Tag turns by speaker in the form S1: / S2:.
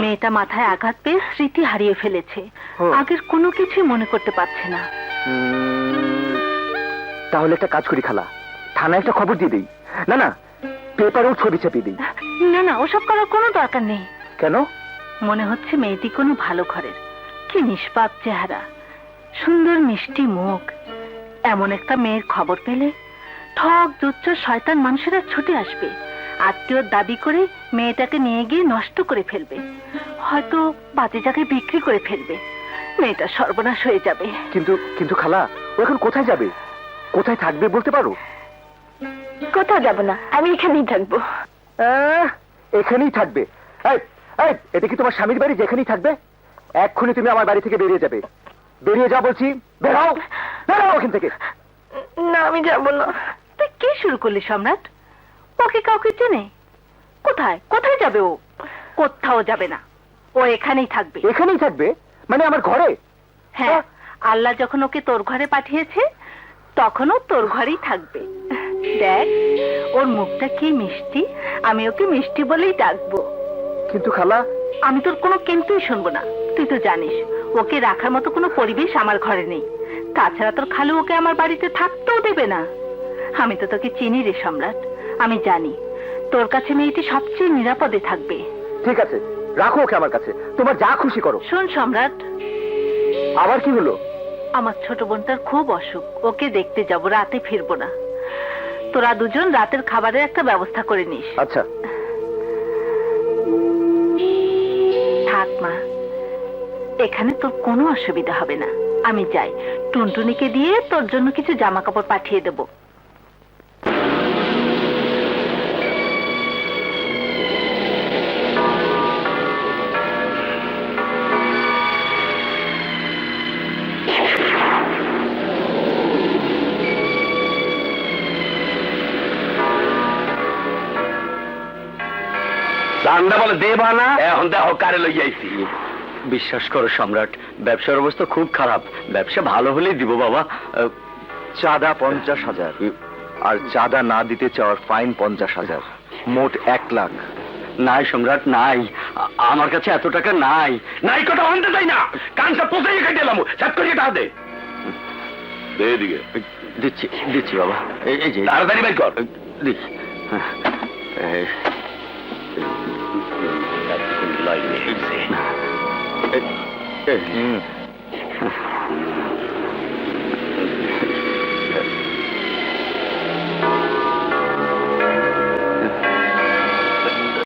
S1: মেয়েটা মাথায় আঘাত পেয়ে স্মৃতি হারিয়ে ফেলেছে, আগের কোনো কিছুই মনে করতে পারছে না।
S2: তাহলে একটা কাজ করি খালা, থানায় একটা খবর দিয়ে দিই। না না, পেপারেও ছবি চাপিয়ে দিই।
S1: না না, ওসব করার কোনো দরকার নেই।
S2: কেন?
S1: মনে হচ্ছে মেয়েটি কোনো ভালো ঘরের, কি নিষ্পাপ চেহারা, সুন্দর মিষ্টি মুখ। এমন একটা মেয়ের খবর পেলে ঠক জুচ্চর শয়তান মানুষেরা ছুটে আসবে, আত্মীয়র দাবি করে মেয়েটাকে নিয়ে গিয়ে নষ্ট করে ফেলবে, হয়তো বাজে জায়গায় বিক্রি করে ফেলবে। মেয়েটা সর্বনাশ হয়ে যাবে।
S2: কিন্তু কিন্তু খালা, ও এখন কোথায় যাবে, কোথায় থাকবে বলতে পারো?
S1: কোথাও যাব না, আমি এখানেই থাকবো।
S2: এখানেই থাকবে? এটা কি তোমার স্বামীর বাড়ি যেখানেই থাকবে? এক্ষুনি তুমি আমার বাড়ি থেকে বেরিয়ে যাবে। বেরিয়ে যাও বলছি, বেরাও বেরাও ওখান থেকে।
S1: না, আমি যাব না। তুই কি শুরু করলি সম্রাট? ওকে কাউকে চেনে? কোথায় কোথায় যাবে ও? কোথাও যাবে না, ও এখানেই থাকবে।
S2: এখানেই থাকবে মানে আমার ঘরে?
S1: হ্যাঁ, আল্লাহ যখন ওকে তোর ঘরে পাঠিয়েছে তখনও তোর ঘরেই থাকবে। দেখ, ওর মুখটা কি মিষ্টি, আমি ওকে মিষ্টি বলেই ডাকবো।
S2: কিন্তু খালা,
S1: আমি তোর কোনো কিন্তুই শুনবো না। তুই তো জানিস ওকে রাখার মতো কোনো পরিবেশ আমার ঘরে নেই। তাছাড়া তোর খালু ওকে আমার বাড়িতে থাকতেও দেবে না। আমি তো তোকে চিনি রে সম্রাট, আমি জানি তোর কাছে মেয়েটি সবচেয়ে নিরাপদে থাকবে।
S2: ঠিক আছে, রাখো ওকে আমার কাছে, তোমার যা খুশি করো।
S1: শোন সম্রাট,
S2: আবার কি হলো?
S1: আমার ছোট বোনটার খুব অসুখ, ওকে দেখতে যাব, রাতে ফিরবো না। তোরা দুজন রাতের খাবারের একটা ব্যবস্থা করে নিস।
S2: আচ্ছা।
S1: থাক মা, এখানে তোর কোনো অসুবিধা হবে না। আমি যাই, টুনটুনিকে দিয়ে তোর জন্য কিছু জামা কাপড় পাঠিয়ে দেব।
S3: দান্দা বলে দেবা না, এখন দেখো কারে লই যাইছি।
S2: বিশ্বাস করো সম্রাট, ব্যবসার অবস্থা খুব খারাপ। ব্যবসা ভালো হলেই দিব বাবা। চাঁদা 50,000, আর চাঁদা না দিতে চাওয়ার ফাইন 50,000, মোট 1 লাখ।
S3: নাই সম্রাট, নাই, আমার কাছে এত টাকা নাই। নাই কথা আনতে চাই না, কানটা পোষাই কেটে এলাম, সাত করে টাকা দে। দে এদিকে।
S2: দিচ্ছি দিচ্ছি বাবা, এই যে
S3: তাড়াতাড়ি বের কর।
S2: দিচ্ছি।